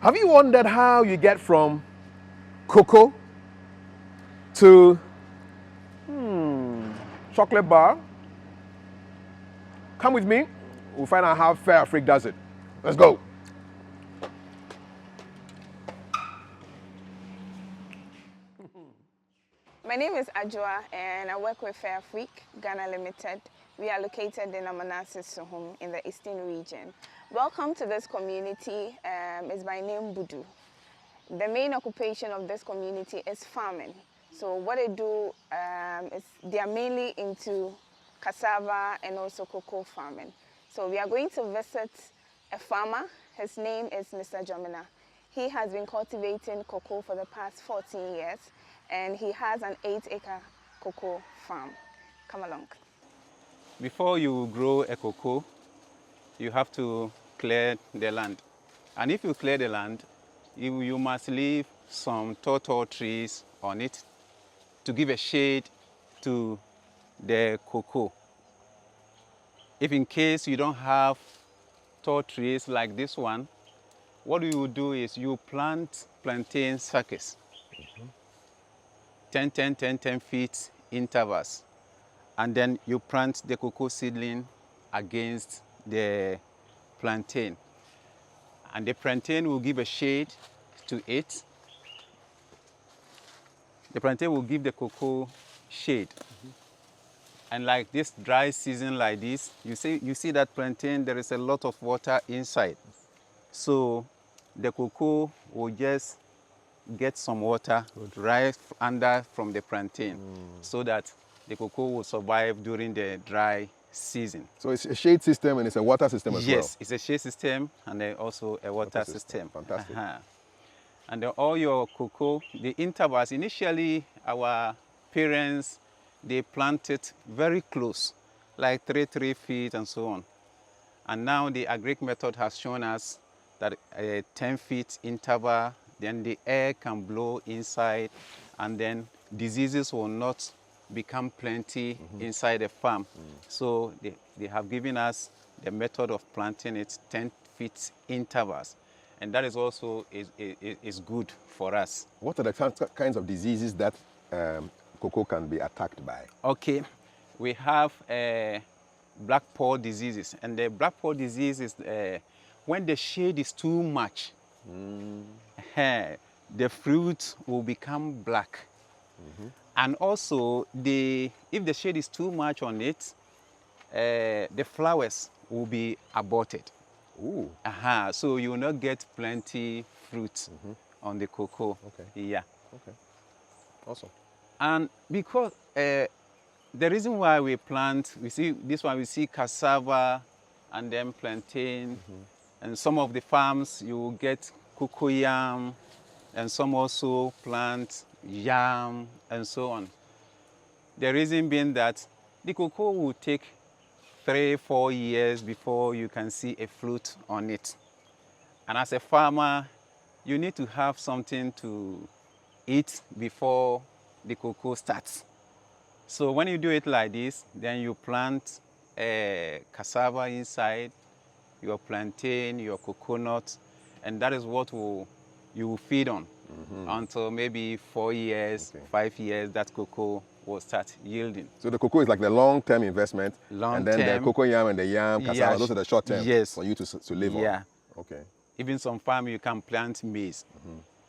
Have you wondered how you get from cocoa to chocolate bar? Come with me. We'll find out how Fairafric does it. Let's go. My name is Ajua and I work with Fairafric, Ghana Limited. We are located in Amanase Suhum in the Eastern region. Welcome to this community. It's by name Budu. The main occupation of this community is farming. So what they do is they are mainly into cassava and also cocoa farming. So we are going to visit a farmer. His name is Mr. Jomina. He has been cultivating cocoa for the past 14 years and he has an 8-acre cocoa farm. Come along. Before you grow a cocoa, you have to clear the land. And if you clear the land, you must leave some tall trees on it to give a shade to the cocoa. If in case you don't have tall trees like this one, what you will do is you plant plantain suckers. 10 feet intervals. And then you plant the cocoa seedling against the plantain. And the plantain will give a shade to it. The plantain will give the cocoa shade. And like this dry season like this, you see that plantain, there is a lot of water inside. So the cocoa will just get some water right under from the plantain so that the cocoa will survive during the dry season. So it's a shade system and it's a water system as well? Yes, it's a shade system and then also a water system. Fantastic. And then all your cocoa, the intervals, initially our parents, they planted very close, like 3 feet and so on. And now the agric method has shown us that a 10 feet interval, then the air can blow inside and then diseases will not become plenty inside the farm. So they have given us the method of planting it 10 feet intervals. And that is also is good for us. What are the kinds of diseases that cocoa can be attacked by? Okay, we have black pod diseases. And the black pod disease is when the shade is too much. The fruit will become black. And also, if the shade is too much on it, the flowers will be aborted. Ooh. So you will not get plenty fruit on the cocoa. Okay. Yeah. Okay. Awesome. And because the reason why we plant, we see cassava and then plantain. And some of the farms, you will get cocoyam, and some also plant yam, and so on. The reason being that the cocoa will take 3-4 years before you can see a fruit on it. And as a farmer, you need to have something to eat before the cocoa starts. So when you do it like this, then you plant cassava inside, your plantain, your coconut, and that is what you will feed on until maybe 4 years, 5 years, that cocoa will start yielding. So the cocoa is like the long-term investment, and then the cocoa yam and the yam, cassava, those are the short-term for you to live on. Yeah. Okay. Even some farm you can plant maize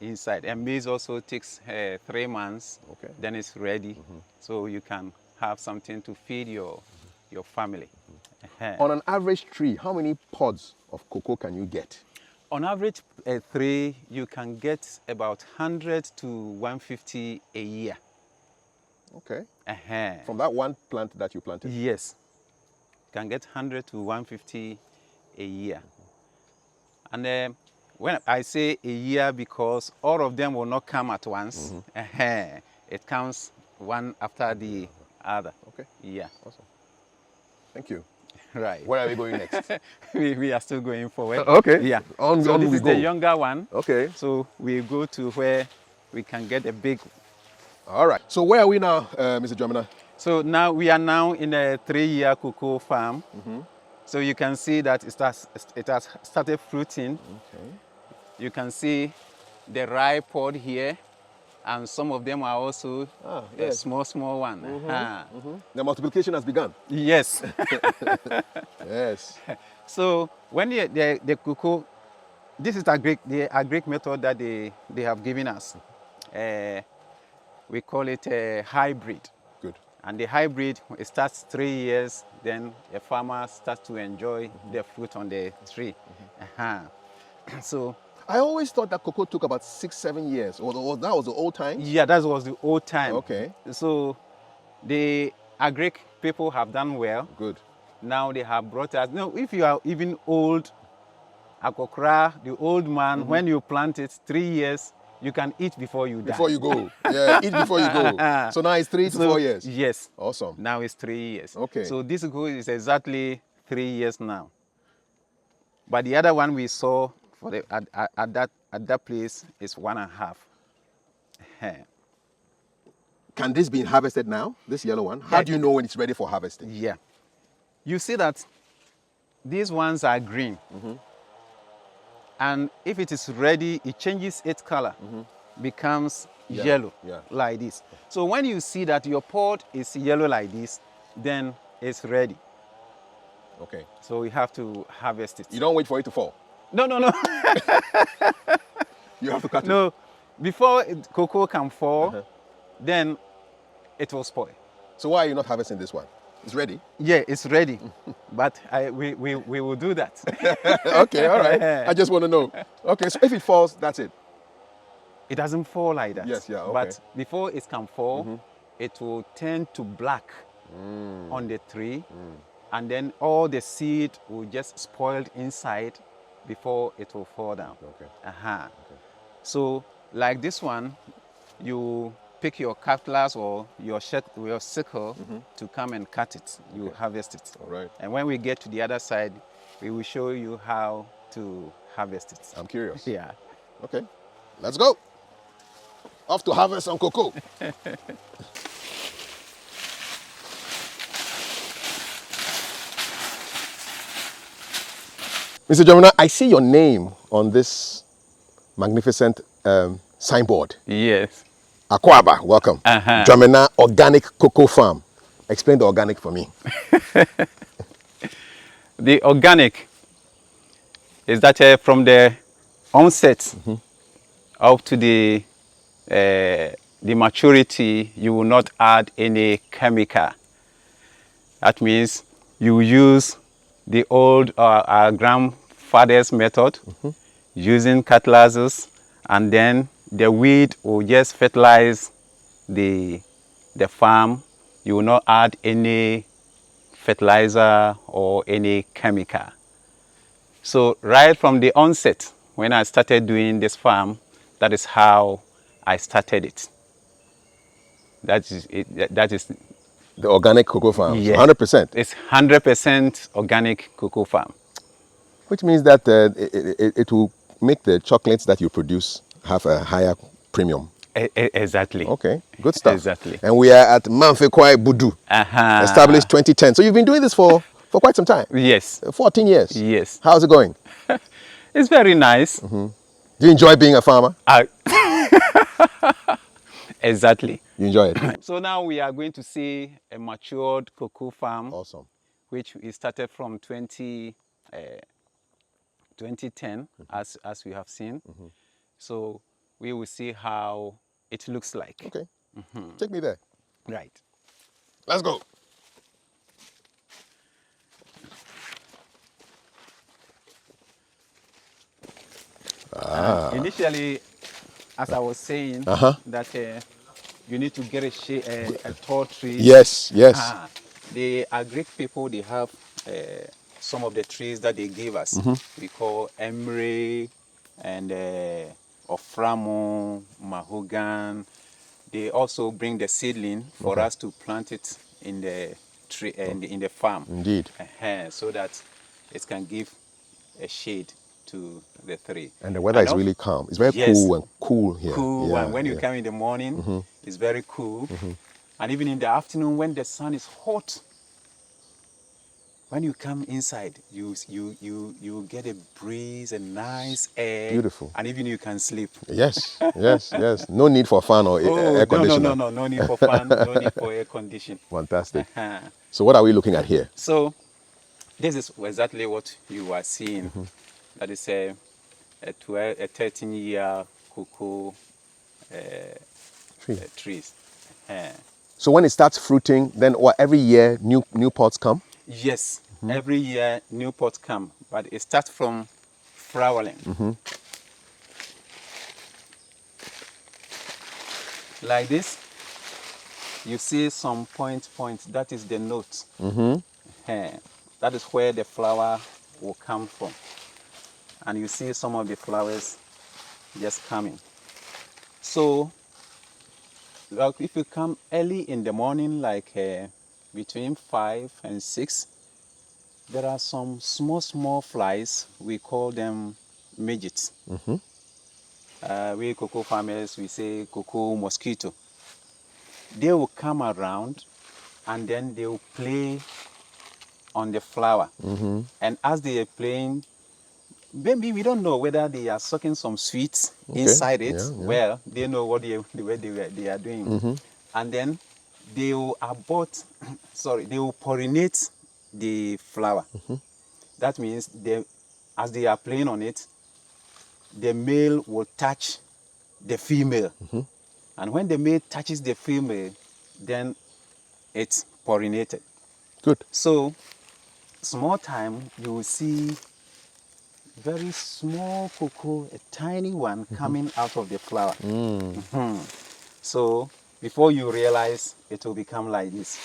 inside, and maize also takes 3 months. Okay. Then it's ready, so you can have something to feed your family. On an average tree, how many pods of cocoa can you get? On average, a tree you can get about 100 to 150 a year. Okay. From that one plant that you planted? Yes. You can get 100 to 150 a year. And when I say a year, because all of them will not come at once. It comes one after the other. Okay. Yeah. Awesome. Thank you. Right. Where are we going next? we are still going forward. Okay. Yeah. So this is the younger one. Okay. So we go to where we can get a big. All right. So where are we now, Mr. Jomina? So now we are now in a 3-year cocoa farm. So you can see that it has started fruiting. Okay. You can see the rye pod here, and some of them are also a small one. The multiplication has begun. Yes. Yes. So when the cocoa, this is the agric method that they have given us. We call it a hybrid. Good. And the hybrid, it starts 3 years, then a farmer starts to enjoy the fruit on the tree. So I always thought that cocoa took about 6-7 years. Or that was the old time? Yeah, that was the old time. Okay. So the agric people have done well. Good. Now they have brought us. No, if you are even old, Akokra, the old man, when you plant it 3 years, you can eat before you die. Before you go. Yeah, eat before you go. So now it's 3 to 4 years. Yes. Awesome. Now it's 3 years. Okay. So this cocoa is exactly 3 years now. But the other one we saw for the, at that place is 1.5. Can this be harvested now, this yellow one? How do you know when it's ready for harvesting? Yeah. You see that these ones are green. And if it is ready, it changes its color, becomes yellow, like this. So when you see that your pod is yellow like this, then it's ready. Okay. So we have to harvest it. You don't wait for it to fall? No. You have to cut it? No. Before cocoa can fall, then it will spoil. So why are you not harvesting this one? It's ready? Yeah, it's ready. But we will do that. Okay, all right. I just want to know. Okay, so if it falls, that's it? It doesn't fall like that. Yes, yeah, okay. But before it can fall, it will turn to black on the tree. And then all the seed will just spoil inside before it will fall down. Okay. Okay. So like this one, you pick your cutlass or your sickle to come and cut it. You harvest it. All right. And when we get to the other side, we will show you how to harvest it. I'm curious. Yeah. Okay, let's go. Off to harvest some cocoa. Mr. Jomina, I see your name on this magnificent signboard. Yes. Akwaba, welcome. Jomina Organic Cocoa Farm. Explain the organic for me. The organic is that from the onset up to the maturity, you will not add any chemical. That means you use the old our grandfather's method, using cutlasses, and then the weed will just fertilize the farm. You will not add any fertilizer or any chemical. So right from the onset, when I started doing this farm, that is how I started it. That is it. That is the organic cocoa farm. Yes. 100%. It's 100% organic cocoa farm. Which means that it will make the chocolates that you produce have a higher premium. Exactly. Okay, good stuff. Exactly. And we are at Manfekwai Budu, established 2010. So you've been doing this for quite some time? Yes. 14 years? Yes. How's it going? It's very nice. Do you enjoy being a farmer? Exactly. You enjoy it? So now we are going to see a matured cocoa farm. Awesome. Which we started from 2010, as we have seen. So we will see how it looks like. Okay. Take me there. Right. Let's go. Initially, as I was saying, that you need to get a tall tree. Yes, yes. The agric people, they have some of the trees that they gave us. We call emery and oframo, mahogany. They also bring the seedling for us to plant it in the tree in the farm. Indeed. So that it can give a shade to the tree. And the weather is really calm. It's very cool here. Cool, and when you come in the morning, it's very cool. And even in the afternoon when the sun is hot, when you come inside, you get a breeze, a nice air. Beautiful. And even you can sleep. Yes, yes, yes. No need for fan or air conditioner. No need for fan, no need for air condition. Fantastic. So what are we looking at here? So this is exactly what you are seeing. That is a 13-year cocoa trees. So when it starts fruiting, then what, every year new pods come? Yes, every year new pods come, but it starts from flowering. Like this, you see some point, that is the note. That is where the flower will come from. And you see some of the flowers just coming. So, like if you come early in the morning, like between 5 and 6, there are some small flies. We call them midgets. We cocoa farmers, we say cocoa mosquito. They will come around and then they will play on the flower. And as they are playing, maybe we don't know whether they are sucking some sweets inside it. Yeah. Well, they know what they are doing. And then they will they will pollinate the flower. That means as they are playing on it, the male will touch the female. And when the male touches the female, then it's pollinated. Good. So, small time, you will see very small cocoa, a tiny one coming out of the flower. So, before you realize, it will become like this,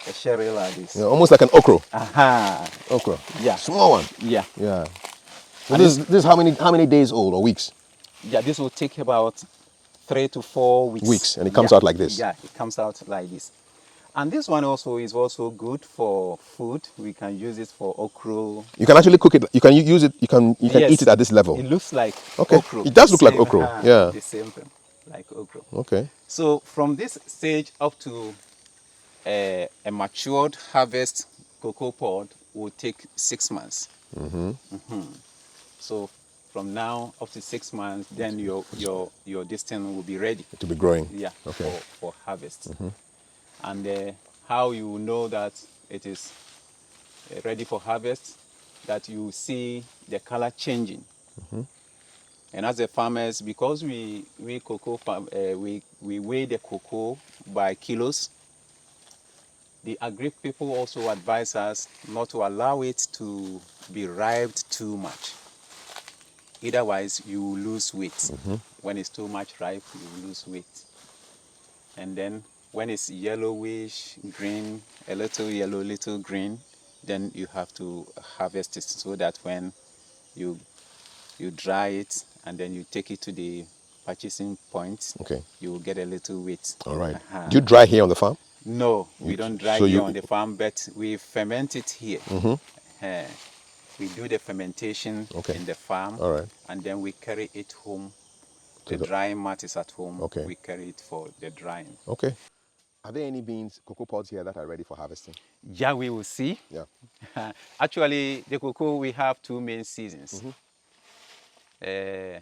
a cherry like this. Yeah, almost like an okra. Okra. Yeah. Small one. Yeah. Yeah. So this is how many days old or weeks? Yeah, this will take about 3 to 4 weeks. Weeks, and it comes out like this. Yeah, it comes out like this. And this one also is also good for food. We can use it for okra. You can actually cook it. You can use it. You can eat it at this level. It looks like okra. It does look like okra. Yeah. The same thing, like okra. Okay. So from this stage up to a matured harvest cocoa pod will take 6 months. So from now up to 6 months, then your this thing will be ready to be growing. Yeah. Okay. For harvest. And how you know that it is ready for harvest, that you see the color changing. And as a farmers, because we cocoa farm, we weigh the cocoa by kilos, the agri people also advise us not to allow it to be ripe too much. Otherwise, you will lose weight. When it's too much ripe, you will lose weight. And then when it's yellowish, green, a little yellow, little green, then you have to harvest it so that when you dry it and then you take it to the purchasing point, you will get a little weight. All right. Do you dry here on the farm? No, we don't dry here on the farm, but we ferment it here. We do the fermentation in the farm, and then we carry it home. The drying mat is at home. We carry it for the drying. Okay. Are there any cocoa pods here that are ready for harvesting? Yeah, we will see. Yeah. Actually, the cocoa, we have 2 main seasons. The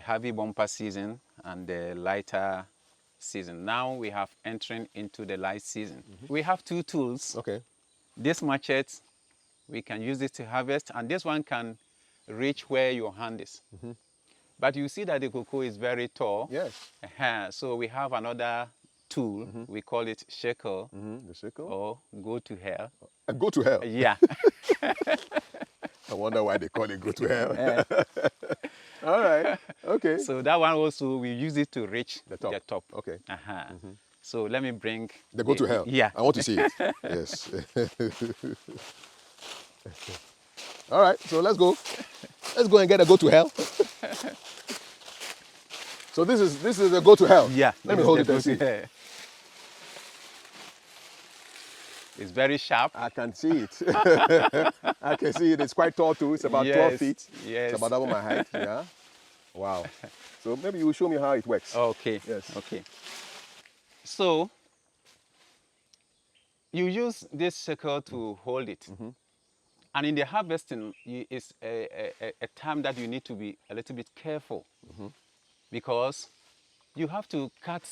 heavy bumper season and the lighter season. Now we have entering into the light season. We have 2 tools. This machete, we can use it to harvest, and this one can reach where your hand is. But you see that the cocoa is very tall. Yes. So we have another tool. We call it shackle. The shackle? Or go to hell. Go to hell? Yeah. I wonder why they call it go to hell. All right. Okay. So that one also, we use it to reach the top. Okay. So let me bring the go to hell. Yeah. I want to see it. Yes. All right. So let's go. Let's go and get a go to hell. So this is a go to hell. Yeah. Let me hold it and see. It's very sharp. I can see it. I can see it. It's quite tall too. It's about 12 feet. Yes. It's about double my height. Yeah. Wow. So maybe you will show me how it works. Okay. Yes. Okay. So you use this shackle to hold it. And in the harvesting, it's a time that you need to be a little bit careful because you have to cut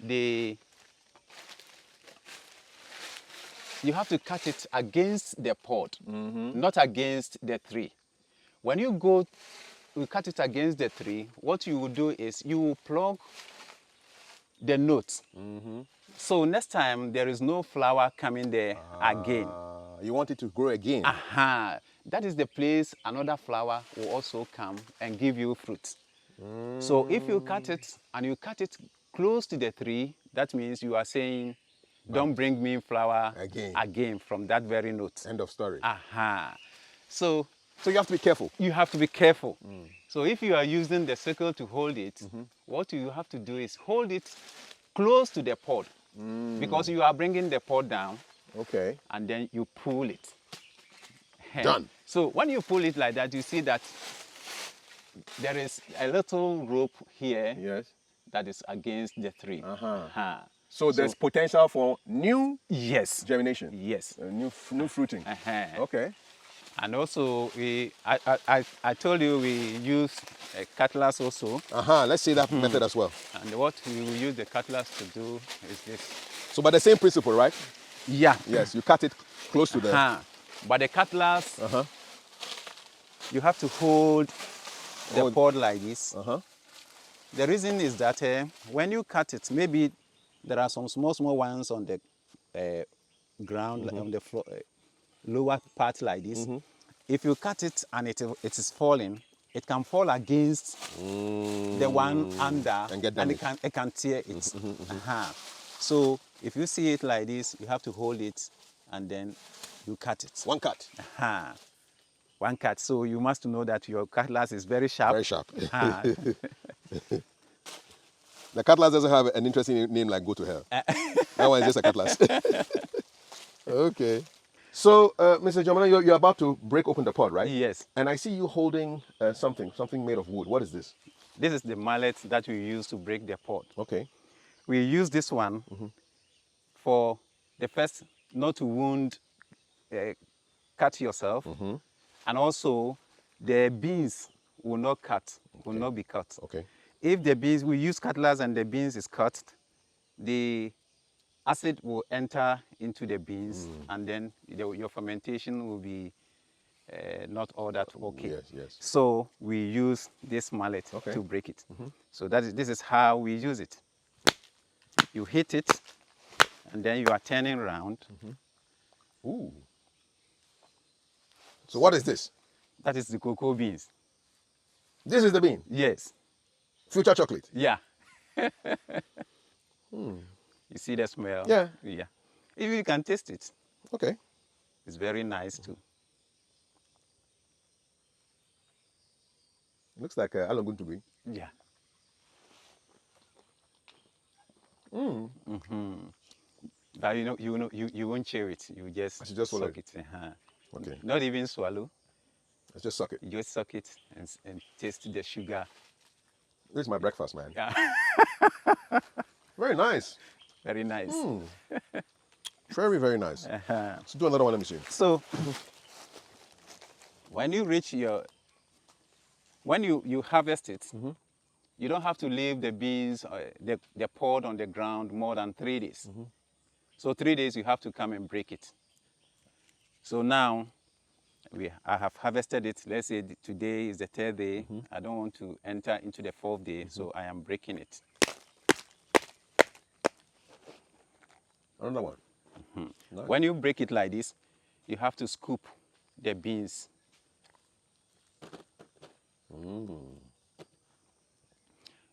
it against the pod, not against the tree. When you cut it against the tree, what you will do is you will plug the notes. So next time there is no flower coming there again. You want it to grow again. That is the place another flower will also come and give you fruit. So if you cut it and you cut it close to the tree, that means you are saying, don't bring me flower again from that very note. End of story. So you have to be careful. You have to be careful. So if you are using the sickle to hold it, what you have to do is hold it close to the pod because you are bringing the pod down. Okay. And then you pull it. Done. So when you pull it like that, you see that there is a little rope here that is against the tree. So there's potential for new germination. Yes. New fruiting. Okay. And also I told you we use a cutlass also. Let's see that method as well. And what we will use the cutlass to do is this. So by the same principle, right? Yeah. Yes, you cut it close to the... But the cutlass, you have to hold the pod like this. The reason is that when you cut it, maybe there are some small ones on the ground, on the floor, lower part like this. If you cut it and it is falling, it can fall against the one under and it can tear it. So if you see it like this, you have to hold it and then you cut it. One cut. One cut. So you must know that your cutlass is very sharp. Very sharp. The cutlass doesn't have an interesting name like go to hell. That one is just a cutlass. Okay. So, Mr. Jomana, you're about to break open the pod, right? Yes. And I see you holding something made of wood. What is this? This is the mallet that we use to break the pod. Okay. We use this one for the first, not to wound, cut yourself, and also the beans will not be cut. Okay. If the beans, we use cutlass and the beans is cut, the acid will enter into the beans and then your fermentation will be not all that okay. Yes. So we use this mallet to break it. So this is how we use it. You hit it and then you are turning around. Ooh. So what is this? That is the cocoa beans. This is the bean? Yes. Future chocolate? Yeah. You see the smell? Yeah. If you can taste it. Okay. It's very nice too. Looks like Alaguntubi. Yeah. But you won't chew it. You just suck it. Okay. Not even swallow. Let's just suck it. You just suck it and taste the sugar. This is my breakfast, man. Yeah. Very nice. Very nice. Very, very nice. So do another one, let me see. So when you reach when you harvest it, you don't have to leave the beans, the pod on the ground more than 3 days. So 3 days you have to come and break it. So now I have harvested it. Let's say today is the 3rd day. I don't want to enter into the 4th day, so I am breaking it. Another one. Nice. When you break it like this, you have to scoop the beans.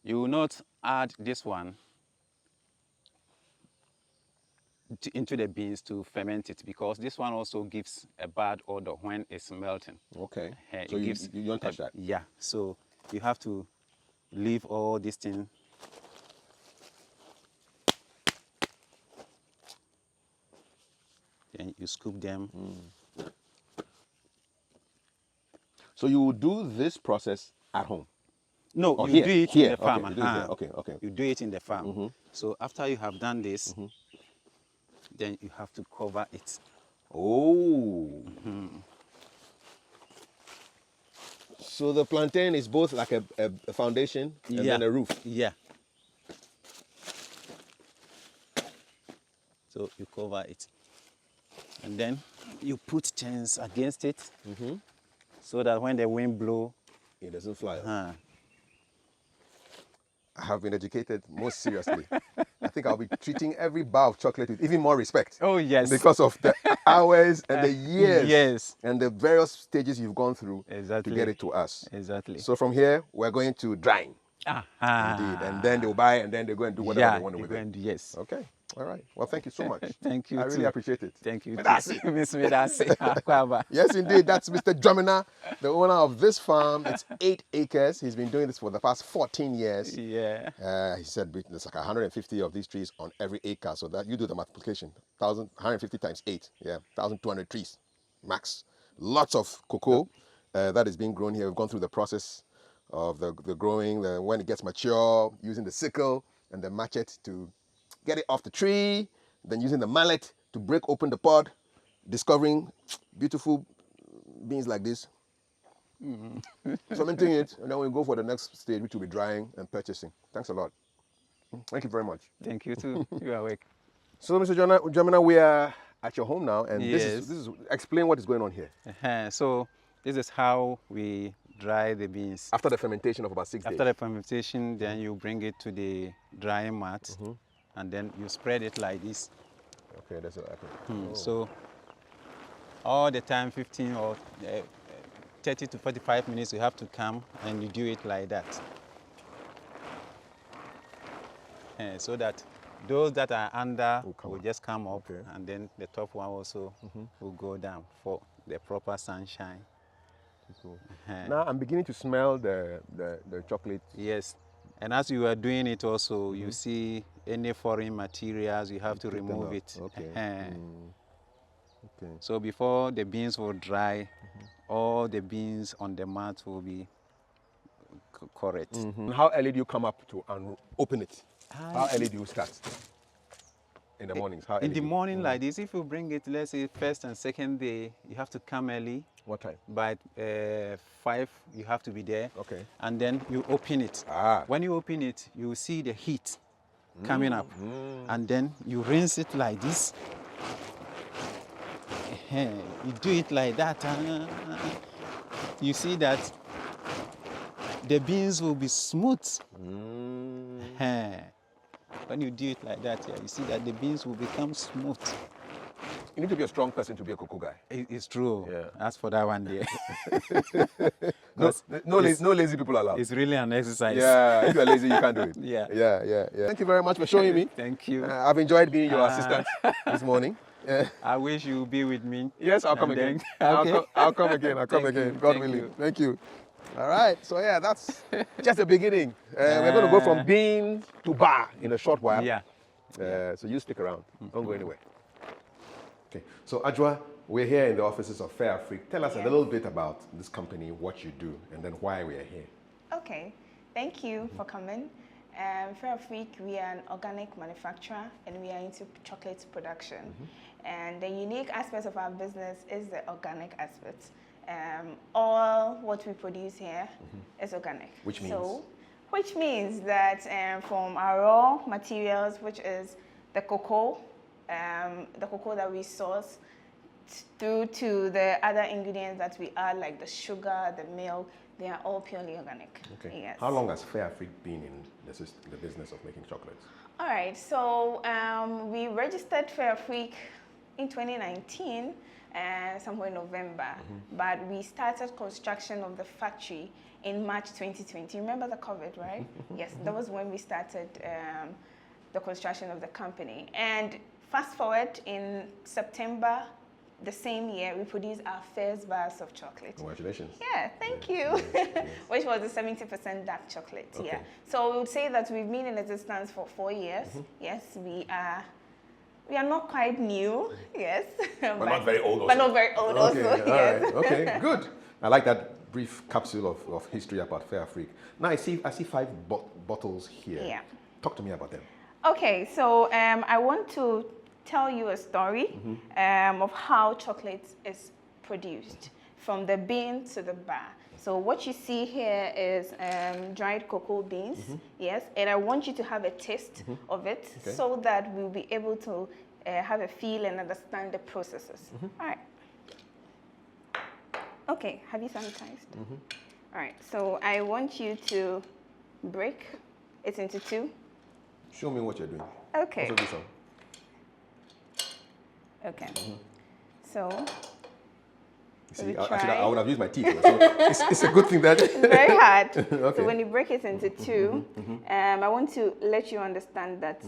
You will not add this one into the beans to ferment it because this one also gives a bad odor when it's melting. Okay. So you don't touch that? Yeah. So you have to leave all these things. Then you scoop them. So you will do this process at home? No, you do it in the farm. Okay. You do it in the farm. So after you have done this, then you have to cover it. Oh. So the plantain is both like a foundation and then a roof. Yeah. So you cover it. And then you put chains against it so that when the wind blows, it doesn't fly. I have been educated most seriously. I think I'll be treating every bar of chocolate with even more respect. Oh, yes. Because of the hours and the years. Yes. And the various stages you've gone through to get it to us. Exactly. So from here, we're going to drying. Indeed. And then they'll buy and then they go and do whatever they want with it. Yes. Okay. All right. Well, thank you so much. Thank you. I really appreciate it. Thank you. That's it. Miss Medase. Yes, indeed. That's Mr. Jomina, the owner of this farm. It's 8 acres. He's been doing this for the past 14 years. Yeah. He said there's like 150 of these trees on every acre. So that you do the multiplication. 150 times 8. Yeah. 1,200 trees max. Lots of cocoa that is being grown here. We've gone through the process of the growing, when it gets mature, using the sickle and the machete to get it off the tree, then using the mallet to break open the pod, discovering beautiful beans like this, fermenting it, and then we go for the next stage, which will be drying and purchasing. Thanks a lot. Thank you very much. Thank you too. You are welcome. So, Mr. Jomina, we are at your home now, and this is explain what is going on here. So this is how we dry the beans. After the fermentation of about 6 days. After the fermentation, then you bring it to the drying mat, and then you spread it like this. Okay, that's what happened. So all the time, 15 or 30 to 45 minutes, you have to come and you do it like that. So that those that are under will just come up, and then the top one also will go down for the proper sunshine. Cool. Now I'm beginning to smell the chocolate. Yes, and as you are doing it also, you see any foreign materials, you have to remove it. Okay. So before the beans will dry, all the beans on the mat will be correct. How early do you come up to open it? How early do you start? In the mornings? How early in the morning like this, if you bring it, let's say first and second day, you have to come early. What time? By 5, you have to be there. Okay. And then you open it. When you open it, you see the heat coming up. And then you rinse it like this. You do it like that. You see that the beans will be smooth. When you do it like that, you see that the beans will become smooth. You need to be a strong person to be a cocoa guy. It's true. Yeah. As for that one there. no lazy people allowed. It's really an exercise. Yeah, if you're lazy, you can't do it. Yeah. Thank you very much for showing me. Thank you. I've enjoyed being your assistant this morning. I wish you would be with me. Yes, I'll come again. I'll come again. God willing. Thank you. All right. So yeah, that's just the beginning. We're going to go from bean to bar in a short while. Yeah. So you stick around. Don't go anywhere. Okay. So Ajwa, we're here in the offices of Fairafric. Tell us a little bit about this company, what you do, and then why we are here. Okay. Thank you for coming. Fairafric, we are an organic manufacturer and we are into chocolate production. And the unique aspect of our business is the organic aspect. All what we produce here is organic. Which means? Which means that from our raw materials, which is the cocoa that we source, through to the other ingredients that we add, like the sugar, the milk, they are all purely organic. Okay. Yes. How long has Fairafric been in the business of making chocolates? All right. So we registered Fairafric in 2019, somewhere in November. But we started construction of the factory in March 2020. Remember the COVID, right? Yes. That was when we started the construction of the company. And fast forward in September the same year, we produced our first bars of chocolate. Congratulations. Yeah, thank you. Yes. Which was a 70% dark chocolate. Okay. Yeah. So we would say that we've been in existence for 4 years. Yes, we are not quite new. Yes. But not very old also. But not very old also. Yes. Right. Okay, good. I like that brief capsule of history about Fairafric. Now I see 5 bottles here. Yeah. Talk to me about them. Okay, so I want to tell you a story of how chocolate is produced from the bean to the bar. So what you see here is dried cocoa beans, yes, and I want you to have a taste of it so that we'll be able to have a feel and understand the processes. All right. Okay, have you sanitized? All right, so I want you to break it into two. Show me what you're doing. Okay. Also this one. Okay. So See, I would have used my teeth. So it's a good thing that. it's very hard. Okay. So when you break it into two, I want to let you understand that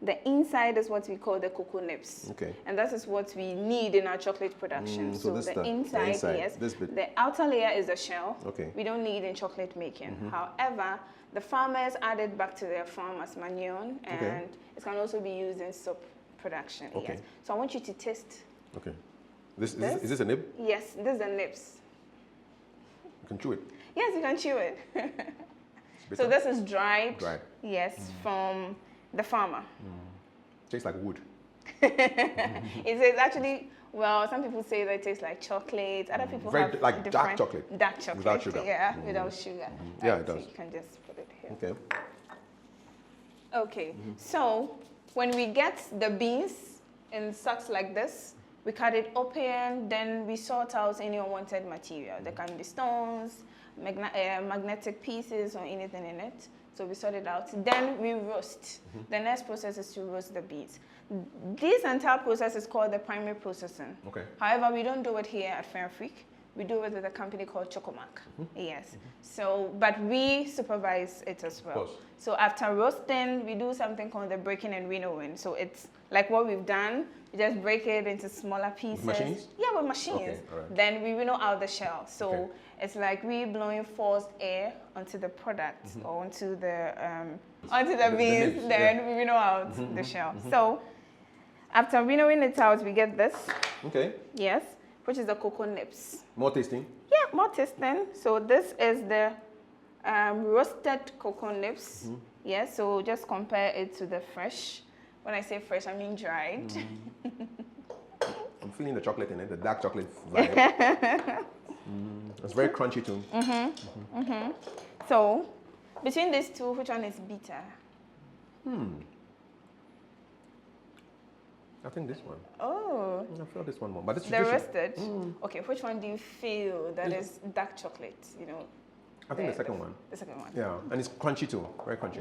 the inside is what we call the cocoa nibs. Okay. And that is what we need in our chocolate production. So this the inside, yes. This bit. The outer layer is the shell. Okay. We don't need in chocolate making. However, the farmers add it back to their farm as manure, and it can also be used in soap production. Okay. Yes. So I want you to taste. Okay. Is this a nib? Yes, this is the nibs. You can chew it. Yes, you can chew it. Bitter. So this is dried. Dried. Yes, from the farmer. Tastes like wood. It is actually, well, some people say that it tastes like chocolate. Other people Very have like dark different- chocolate. Dark chocolate. Without sugar. Yeah, without sugar. Yeah, Right, it so does. you can just put it here. Okay. Okay, so when we get the beans in sacks like this, we cut it open, then we sort out any unwanted material. There can be stones, magnetic pieces, or anything in it. So we sort it out. Then we roast. The next process is to roast the beans. This entire process is called the primary processing. Okay. However, we don't do it here at Fairafric. We do it with a company called Chocomac. Yes. So, but we supervise it as well. Of course. So after roasting, we do something called the breaking and winnowing. So it's like what we've done. We just break it into smaller pieces. With machines? Yeah, with machines. Okay, all right. Then we winnow out the shell. So Okay. it's like we blowing forced air onto the product or onto the beans. nibs, Then we winnow out the shell. So after winnowing it out, we get this. Okay. Yes, which is the cocoa nibs. More tasting. Yeah, more tasting. So this is the roasted cocoa nibs. Yes, so just compare it to the fresh. When I say fresh, I mean dried. I'm feeling the chocolate in it, the dark chocolate vibe. It's very crunchy too. So between these two, which one is bitter? I think this one. Oh, I feel this one more. But this the tradition. roasted. Okay, which one do you feel that is dark chocolate? You know, I think the second one. the second one. Yeah, and it's crunchy too. Very crunchy.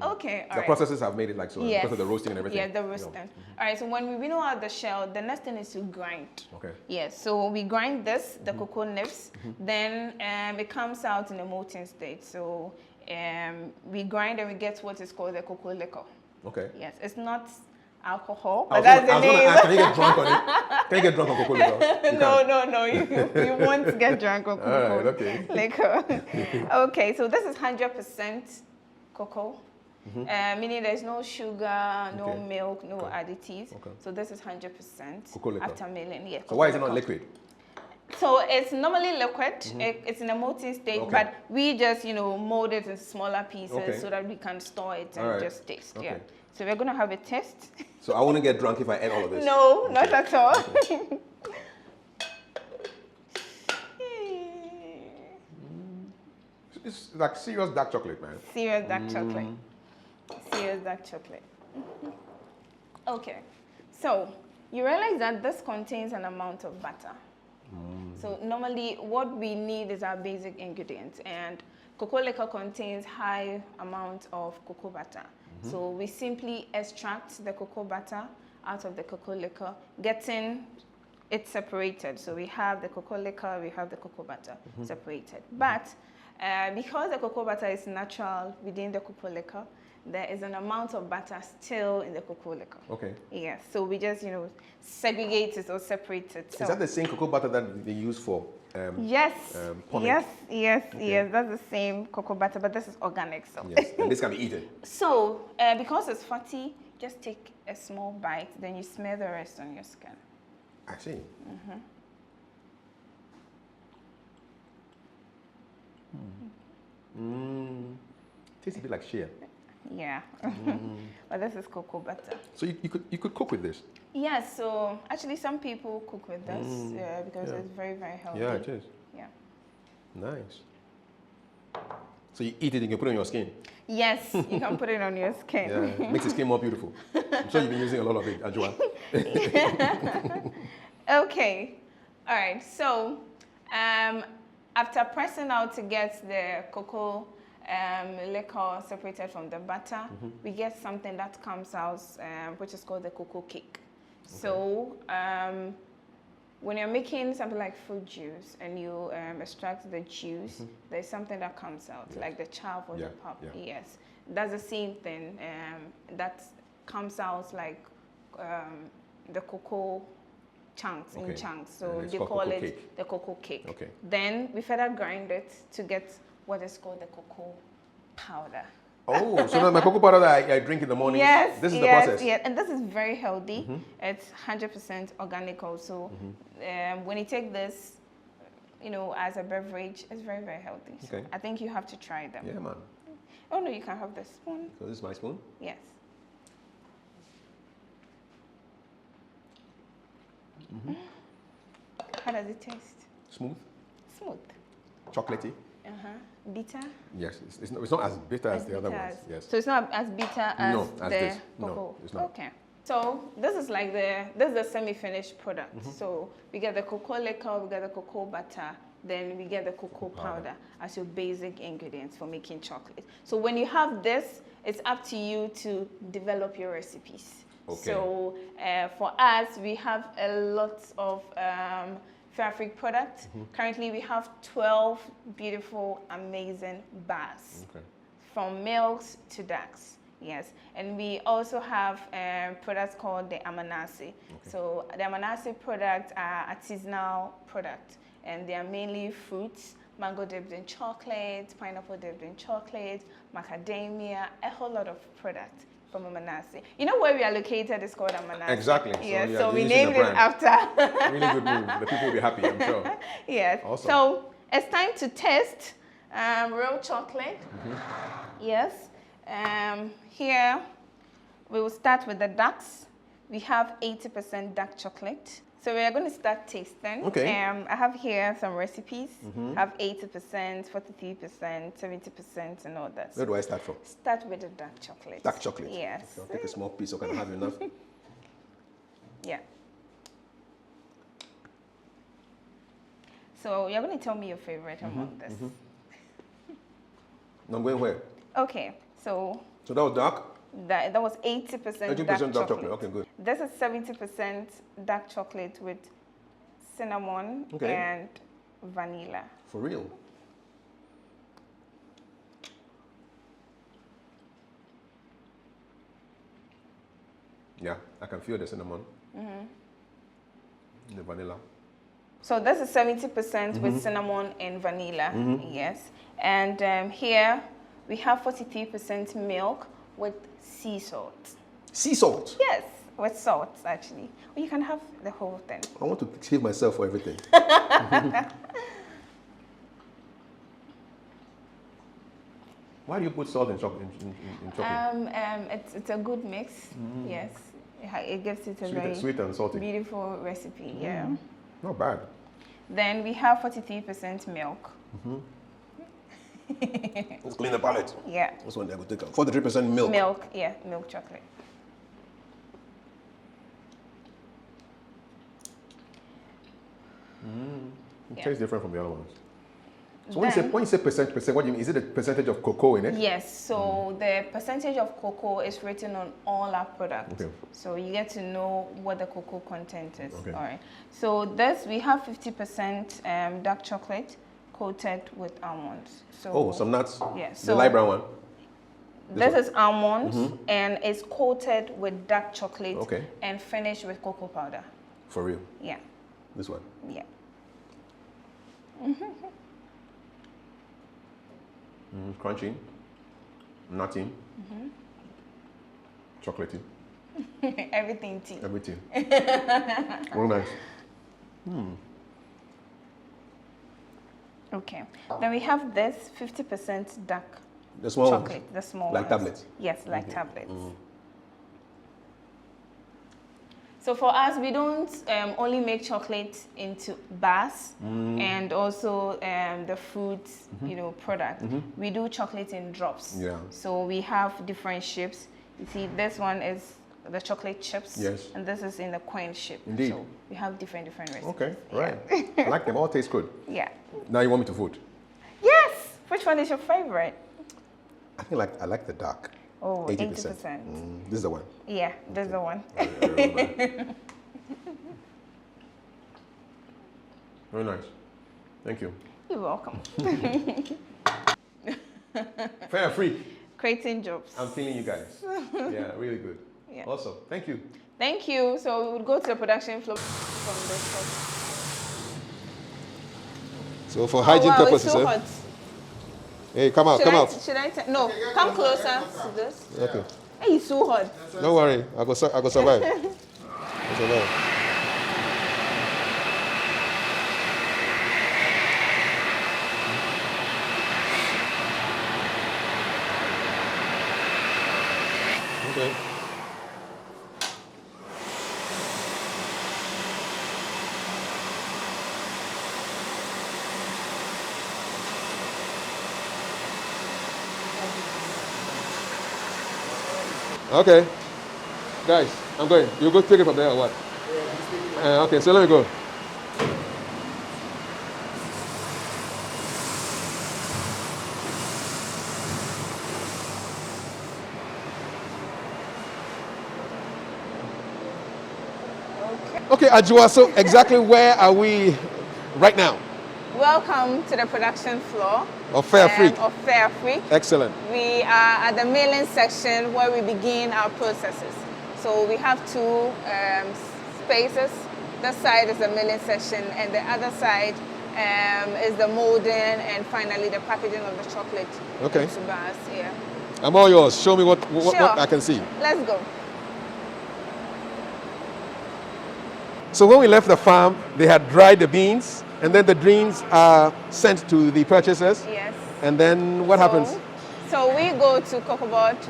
Okay, all The right. processes have made it like so Yes. because of the roasting and everything. Yeah, the roasting. All right, so when we winnow out the shell, the next thing is to grind. Okay. Yes, so we grind this, the cocoa nibs, then it comes out in a molten state. So we grind and we get what is called the cocoa liquor. Okay. Yes, it's not alcohol, I but was that's gonna the name. ask, can you get drunk on it? Can you get drunk on cocoa liquor? You No, you won't get drunk on cocoa All right, okay. liquor. Okay, so this is 100% cocoa. Meaning there's no sugar, no Okay. milk, no additives. Okay. So this is 100% Cocoa liquor. after milling. Yeah. So why is it not cocoa liquid? So it's normally liquid. It's in a molten state, Okay. but we just mold it into smaller pieces Okay. so that we can store it and All right. just taste. Yeah. Okay. So we're gonna have a test. So I wouldn't get drunk if I ate all of this. No, not at all. It's like serious dark chocolate, man. Serious dark chocolate. Serious dark chocolate. Okay, so you realize that this contains an amount of butter. So normally what we need is our basic ingredients, and cocoa liquor contains high amount of cocoa butter. So we simply extract the cocoa butter out of the cocoa liquor, getting it separated. So we have the cocoa liquor, we have the cocoa butter separated. But because the cocoa butter is natural within the cocoa liquor, there is an amount of butter still in the cocoa liquor. Okay. Yeah, so we just, segregate it or separate it. So Is that the same cocoa butter that they use for? yes, pomade? yes, that's the same cocoa butter, but this is organic. So, Yes, and this can be eaten. so because it's fatty, just take a small bite, then you smear the rest on your skin. I see. Tastes a bit like shea. Yeah, but this is cocoa butter. So you could cook with this. Yes, so actually some people cook with this because it's very, very healthy. Yeah, it is. Yeah. Nice. So you eat it, you can put it on your skin. Yes, you can put it on your skin. Yeah, makes the skin more beautiful. I'm sure you've been using a lot of it, Ajua. Okay. All right. So, after pressing out to get the cocoa liquor separated from the butter, we get something that comes out, which is called the cocoa cake. Okay. So, when you're making something like fruit juice and you extract the juice, there's something that comes out, like the chaff or the pulp. Yeah. Yes, that's the same thing that comes out like the cocoa chunks in chunks. So they call it the cocoa cake. Okay. Then we further grind it to get what is called the cocoa powder. Oh, so now my cocoa powder that I drink in the morning, yes, this is the process? Yes, and this is very healthy. It's 100% organic also. When you take this, you know, as a beverage, it's very, very healthy. So I think you have to try them. Yeah, man. Oh, no, you can have the spoon. So this is my spoon? Yes. How does it taste? Smooth. Smooth. Chocolatey. Bitter? Yes, it's not as bitter as the other ones. Yes. So it's not as bitter as the cocoa? No, it's not. Okay. So this is like the semi-finished product. So we get the cocoa liquor, we get the cocoa butter, then we get the cocoa powder as your basic ingredients for making chocolate. So when you have this, it's up to you to develop your recipes. Okay. So for us, we have a lot of Fairafric products. Currently, we have 12 beautiful, amazing bars, from milks to darks. Yes, and we also have products called the Amanasi. So the Amanasi products are artisanal products, and they are mainly fruits, mango dipped in chocolate, pineapple dipped in chocolate, macadamia, a whole lot of products from Amanasi. You know where we are located is called Amanasi. Exactly. Yes, so we named it after. Really good move. The people will be happy, I'm sure. Yes. Awesome. So it's time to test real chocolate. Yes. Here we will start with the darks. We have 80% dark chocolate. So we are going to start tasting. Okay. I have here some recipes. I have 80%, 43%, 70%, and all that. Where do I start from? Start with the dark chocolate. Dark chocolate? Yes. Okay, I'll take a small piece so I can have enough. Yeah. So you're going to tell me your favorite among this. I'm going where? Okay, so that was dark? That was 80% dark chocolate. Okay, good. This is 70% dark chocolate with cinnamon and vanilla. For real? Yeah, I can feel the cinnamon. The vanilla. So this is 70% with cinnamon and vanilla, yes. And here we have 43% milk with sea salt. Sea salt? Yes, with salt actually. Or you can have the whole thing. I want to save myself for everything. Why do you put salt in chocolate? It's a good mix, yes. It gives it a sweet and salty. Beautiful recipe, yeah. Not bad. Then we have 43% milk. Let's clean the palate. Yeah. This one I will take 43% milk. Milk, yeah, milk chocolate. It tastes different from the other ones. So when you say percent, what do you mean? Is it a percentage of cocoa in it? Yes, so the percentage of cocoa is written on all our products. Okay. So you get to know what the cocoa content is. Okay. All right. So this, we have 50% dark chocolate coated with almonds. So some nuts? Yes. The light brown one? This is almonds and it's coated with dark chocolate and finished with cocoa powder. For real? Yeah. This one? Yeah. Crunchy, nutty, chocolatey. Everything tea. Everything. Very nice. Okay. Then we have this 50% dark chocolate. The small like tablets? Yes, like tablets. So for us, we don't only make chocolate into bars and also the fruit, product. We do chocolate in drops. Yeah. So we have different shapes. You see, this one is the chocolate chips. Yes. And this is in the coin shape. Indeed. So we have different recipes. Okay, right. I like them. All taste good. Yeah. Now you want me to vote? Yes. Which one is your favorite? I think I like the dark. Oh, 80%. This is the one. Yeah, this is the one. Very nice. Thank you. You're welcome. Fairafric. Creating jobs. I'm feeling you guys. Yeah, really good. Yeah. Awesome. Thank you. Thank you. So we would go to the production floor from this shop. So for hygiene purposes, it's so hot. Hey, come out, come out. Should I? No, come closer to this. Okay. Hey, it's so hot. Don't worry, I go survive. I survive. Okay. Okay. Guys, I'm going. You go take it from there or what? Okay, so let me go. Okay, Ajua, so exactly where are we right now? Welcome to the production floor Of Fairafric. of Fairafric. Excellent. We are at the milling section where we begin our processes. So we have two spaces. This side is the milling section, and the other side is the molding and finally the packaging of the chocolate Okay. into bars. Yeah. I'm all yours. Show me what Sure. I can see. Let's go. So when we left the farm, they had dried the beans, and then the beans are sent to the purchasers. Yes. And then what happens? So we go to Cocobot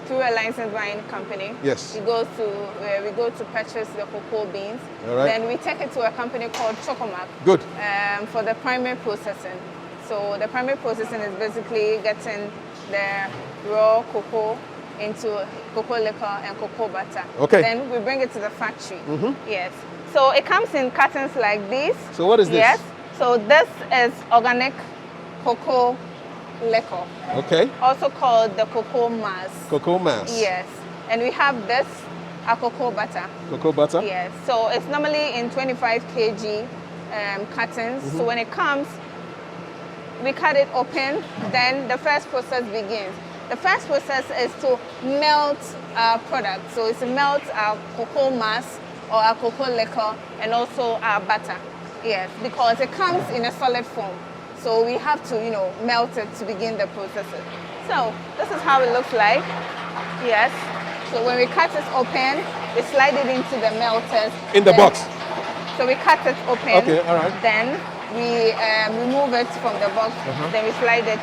through a licensed buying company. Yes. We go to purchase the cocoa beans. All right. Then we take it to a company called Chocomac. Good. For the primary processing. So the primary processing is basically getting the raw cocoa into cocoa liquor and cocoa butter. Okay. Then we bring it to the factory. Yes. So it comes in cartons like this. So what is this? Yes. So this is organic cocoa liquor. Okay. Also called the cocoa mass. Cocoa mass. Yes. And we have this, a cocoa butter. Cocoa butter. Yes. So it's normally in 25 kg cartons. So when it comes, we cut it open. Then the first process begins. The first process is to melt our product. So it's to melt our cocoa mass or our cocoa liquor and also our butter. Yes, because it comes in a solid form. So we have to, melt it to begin the process. So this is how it looks like. Yes. So when we cut it open, we slide it into the melters. In the box. So we cut it open. Okay, all right. Then we remove it from the box. Then we slide it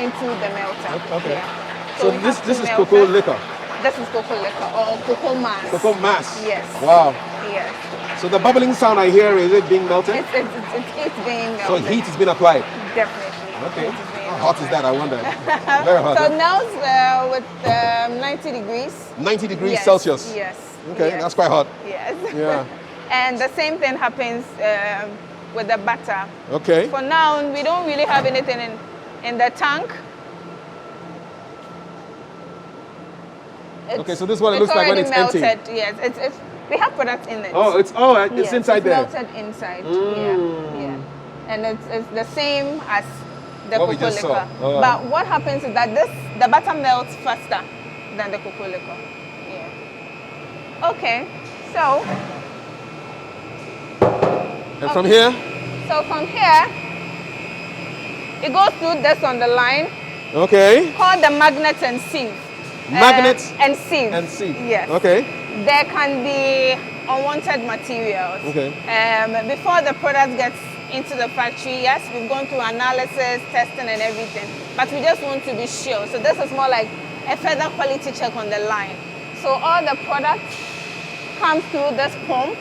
into the melter. Okay. Yeah. So we this have to is melt cocoa it. liquor. This is cocoa liquor or cocoa mass. Cocoa mass. Yes. Wow. Yes. So the bubbling sound I hear, is it being melted? It's being So melted. heat has been applied. Definitely. Okay. Heat is being How hot is that, I wonder? Very hot. So huh? now with 90 degrees. 90 degrees Yes, Celsius. Yes. Okay, yes, that's quite hot. Yes. Yeah. And the same thing happens with the butter. Okay. For now, we don't really have anything in the tank. Okay, so this is what it looks like when it's already empty. melted. Yes, we have products in it. Oh, it's Yes, inside there. It's melted inside. Yeah. And it's the same as the What we cocoa just liquor. saw. Oh. But what happens is that the butter melts faster than the cocoa liquor. Yeah. Okay. So. And from here? So from here, it goes through this on the line Okay. called the magnet and sieve. Magnet and sieve. and sieve. Yes. Okay. There can be unwanted materials. Okay. Before the product gets into the factory, yes, we've gone through analysis, testing and everything, but we just want to be sure. So this is more like a further quality check on the line. So all the products comes through this pump,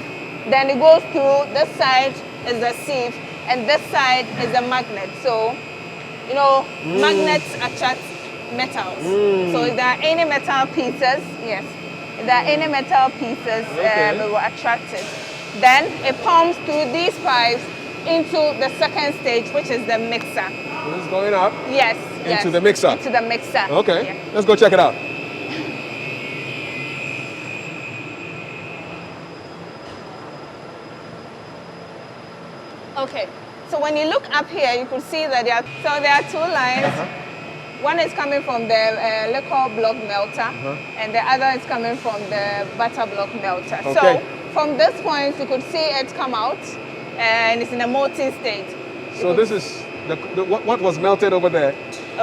then it goes through this side is the sieve, and this side is the magnet. So, you know, magnets attract metals. So if there are any metal pieces, yes, if there are any metal pieces, it will attract it. Then it pumps through these pipes into the second stage, which is the mixer. This is going up? Yes. Into the mixer? Into the mixer. Okay, Yeah. let's go check it out. Okay, so when you look up here, you could see that there are two lines. One is coming from the liquor block melter, and the other is coming from the butter block melter. Okay. So from this point, you could see it come out, and it's in a molten state. So this is what was melted over there,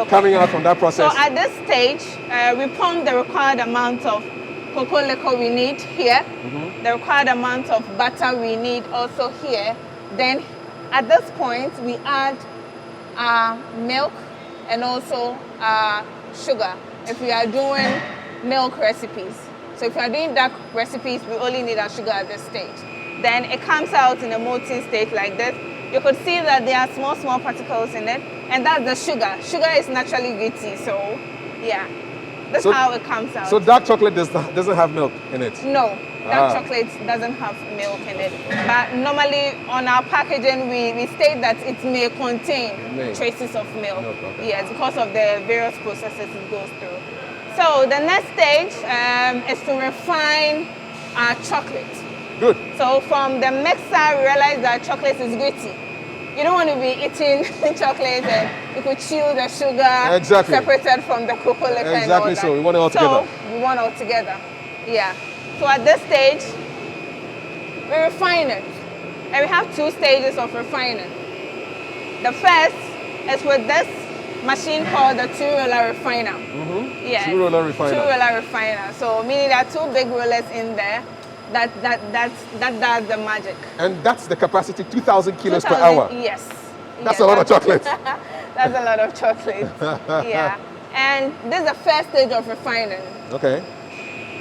coming out from that process. So at this stage, we pump the required amount of cocoa liquor we need here, the required amount of butter we need also here. Then at this point, we add milk and also sugar if we are doing milk recipes. So if we are doing dark recipes, we only need our sugar at this stage. Then it comes out in a molten state like this. You could see that there are small particles in it, and that's the sugar. Sugar is naturally gritty, so yeah, that's how it comes out. So dark chocolate doesn't have milk in it? No, dark chocolate doesn't have milk in it. But normally on our packaging, we state that it may contain traces of milk. Yes, because of the various processes it goes through. So the next stage is to refine our chocolate. Good. So from the mixer, we realize that chocolate is gritty. You don't want to be eating chocolate and you could chew the sugar separated from the cocoa liquor and all that. Exactly so, we want it all together. So we want it all together, yeah. So at this stage, we refine it. And we have two stages of refining. The first is with this machine called the two-roller refiner. Yes, two-roller refiner. Two-roller refiner. So meaning there are two big rollers in there that does the magic. And that's the capacity, 2,000 kilos per hour. Yes. That's a lot of chocolate. That's a lot of chocolate. Yeah. And this is the first stage of refining. Okay.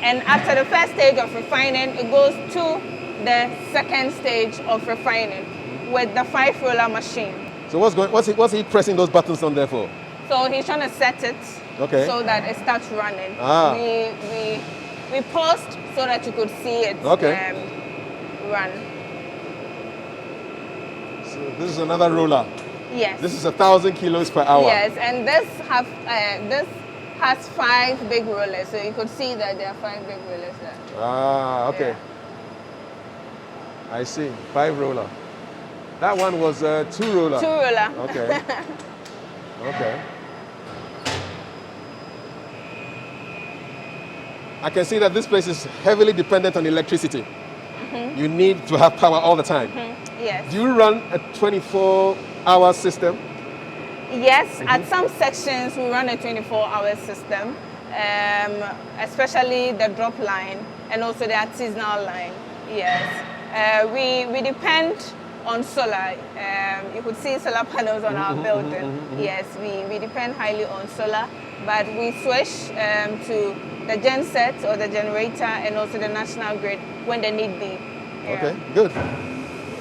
And after the first stage of refining, it goes to the second stage of refining with the 5-roller machine. So what's he pressing those buttons on there for? So he's trying to set it so that it starts running. We paused so that you could see it run. So this is another roller. Yes. This is 1,000 kilos per hour. Yes, and this has 5 big rollers, so you could see that there are 5 big rollers there. Ah, okay. Yeah. I see, 5 roller. That one was 2 roller. 2 roller. Okay. Okay. I can see that this place is heavily dependent on electricity. You need to have power all the time. Yes. Do you run a 24-hour system? Yes, at some sections we run a 24-hour system, especially the drop line and also the artisanal line. Yes. We depend on solar. You could see solar panels on our building. Yes, we depend highly on solar, but we switch to the genset or the generator and also the national grid when the need be. Yeah. Okay, good.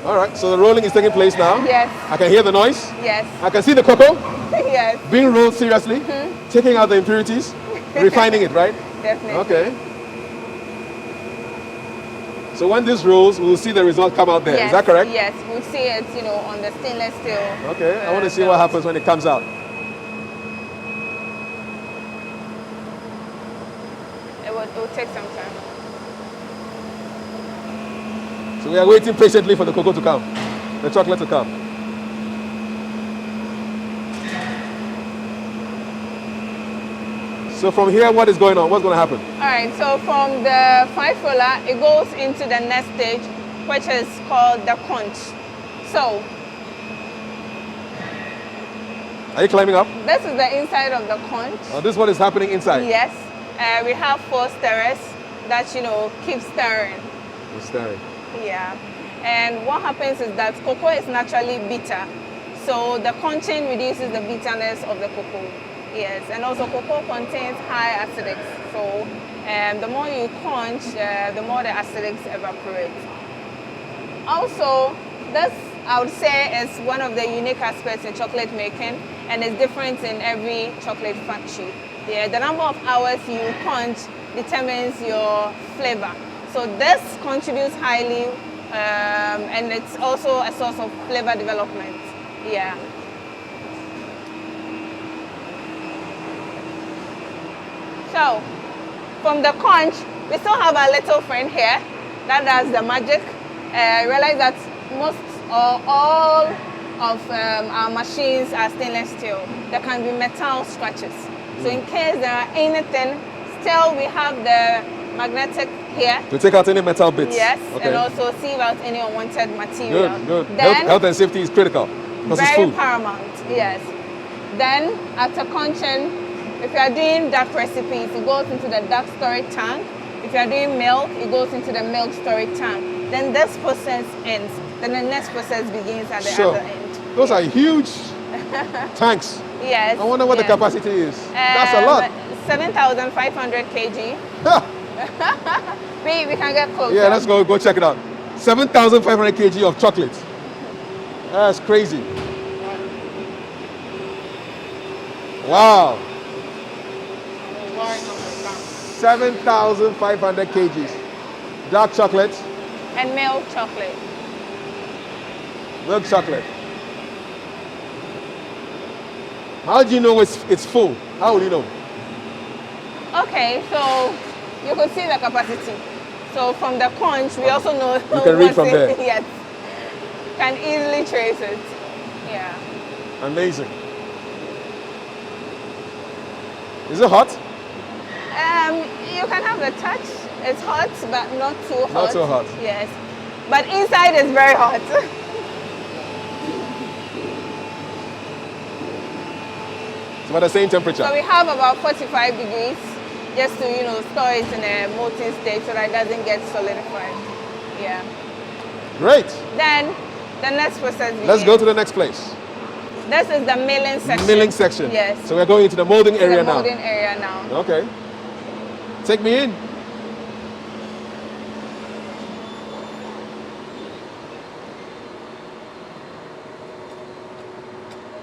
All right, so the rolling is taking place now. Yes. I can hear the noise. Yes. I can see the cocoa Yes. being rolled seriously, taking out the impurities, refining it, right? Definitely. Okay. So when this rolls, we'll see the result come out there. Yes. Is that correct? Yes, we'll see it, on the stainless steel. Okay, I want to see what happens when it comes out. It will take some time. So we are waiting patiently for the cocoa to come, the chocolate to come. So from here, what is going on? What's going to happen? All right, so from the 5-roller, it goes into the next stage, which is called the conch. So, Are you climbing up? this is the inside of the conch. Oh, this is what is happening inside? Yes. We have 4 stirrers that, keep stirring. It's stirring. Yeah. And what happens is that cocoa is naturally bitter. So the conching reduces the bitterness of the cocoa. Yes, and also cocoa contains high acidics. So the more you conch, the more the acidics evaporate. Also, this I would say is one of the unique aspects in chocolate making, and it's different in every chocolate factory. Yeah, the number of hours you conch determines your flavor. So this contributes highly, and it's also a source of flavor development. Yeah. So, from the conch, we still have a little friend here that does the magic. Realize that most or all of our machines are stainless steel. There can be metal scratches. So in case there are anything, still we have the magnetic here. To take out any metal bits. Yes, Okay. and also sieve out any unwanted material. Good, good. Then, Health and safety is critical because it's very food. paramount, yes. Then after conching, if you are doing dark recipes, it goes into the dark storage tank. If you are doing milk, it goes into the milk storage tank. Then this process ends. Then the next process begins at the Sure. other end. Those are huge tanks. Yes. I wonder what the yes. capacity is. That's a lot. 7,500 kg. We can get closer. Yeah, let's go check it out. 7,500 kg of chocolate. That's crazy. Wow. 7,500 kgs. Dark chocolate, And milk chocolate. milk chocolate. How do you know it's full? How will you know? Okay, so you could see the capacity. So from the conch, we also know You can read from there. Yes. Can easily trace it. Yeah. Amazing. Is it hot? You can have the touch. It's hot, but not too hot. Not so hot. Yes. But inside is very hot. It's about the same temperature. So we have about 45 degrees just to, store it in a molten state so that it doesn't get solidified. Yeah. Great. Then the next process begins. Let's go to the next place. This is the milling section. Milling section. Yes. So we're going into the molding area the now. molding area now. Okay. Take me in.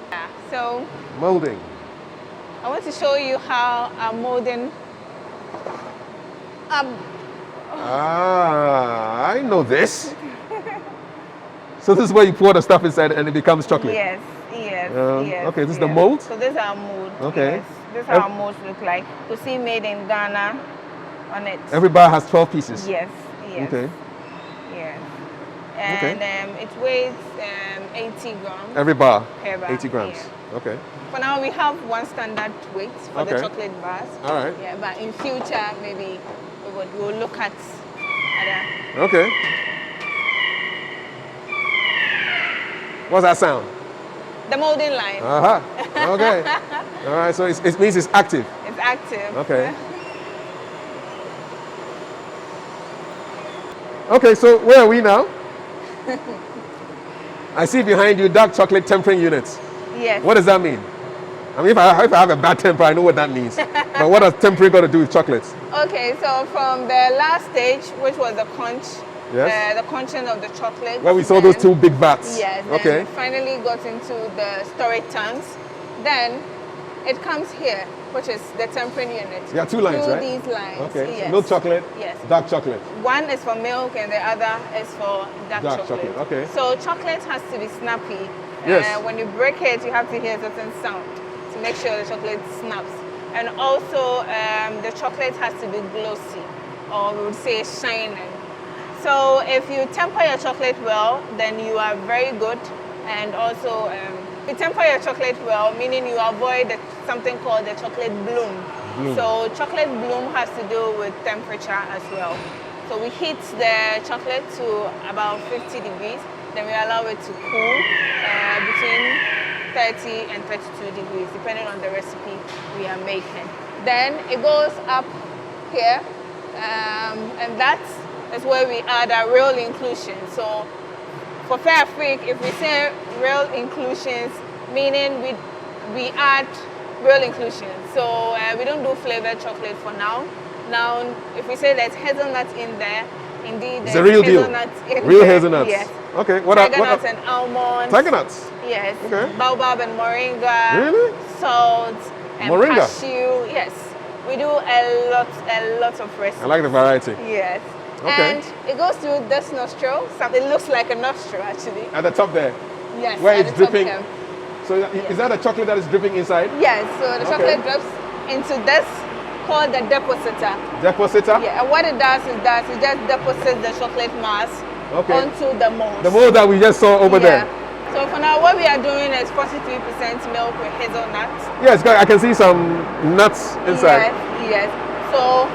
Yeah. So Molding. I want to show you how our molding. I know this. So this is where you pour the stuff inside and it becomes chocolate. Yes. Yes. Yes. Okay, this is the yes. mold? So this is our mold. Okay. Yes. This is how our molds look like. You see, made in Ghana on it. Every bar has 12 pieces. Yes. Yes. Okay. Yes. Okay. And it weighs 80 grams. Every bar, Per bar, 80 grams. yeah. Okay. For now, we have one standard weight for the Okay. chocolate bars. All right. Yeah, but in future, maybe we'll look at other. Okay. What's that sound? The molding line. Uh-huh. Okay. All right, so it means it's active. It's active. Okay. Okay, so where are we now? I see behind you dark chocolate tempering units. Yes. What does that mean? I mean, if I have a bad temper, I know what that means. But what does tempering got to do with chocolates? Okay, so from the last stage, which was the conch, Yes. the conching of the chocolate. Where we saw those then- two big vats. Yes. Then Okay. we finally got into the storage tanks. Then it comes here, which is the tempering unit. Yeah, two lines, Through right? these lines. Okay. Yes. So milk chocolate, Yes. dark chocolate. One is for milk and the other is for dark Dark chocolate. chocolate, okay. So chocolate has to be snappy. Yes. When you break it, you have to hear a certain sound to make sure the chocolate snaps. And also, the chocolate has to be glossy, or we would say shining. So if you temper your chocolate well, then you are very good. And also, you temper your chocolate well, meaning you avoid something called the chocolate bloom. So chocolate bloom has to do with temperature as well. So we heat the chocolate to about 50 degrees, then we allow it to cool between 30 and 32 degrees, depending on the recipe we are making. Then it goes up here, and that is where we add our real inclusion. So for Fairafric, if we say real inclusions, meaning we add real inclusion. So we don't do flavored chocolate for now. Now, if we say there's hazelnut in there, indeed It's there's a real deal. hazelnut in Real there. hazelnuts. Yes. Okay. Tiger nuts and almonds. Tiger nuts. Yes. Okay. Baobab and moringa. Really? Salt and Moringa? cashew. Yes. We do a lot of recipes. I like the variety. Yes. Okay. And it goes through this nostril. So it looks like a nostril actually. At the top there. Yes. Where at it's the top dripping. there. So is that a chocolate that is dripping inside? Yes. So the Okay. chocolate drips into this called the depositor. Depositor? Yeah. And what it does is that it just deposits the chocolate mass Okay. onto the mold. The mold that we just saw over there. So for now, what we are doing is 43% milk with hazelnuts. Yes, I can see some nuts inside. Yes, yes. So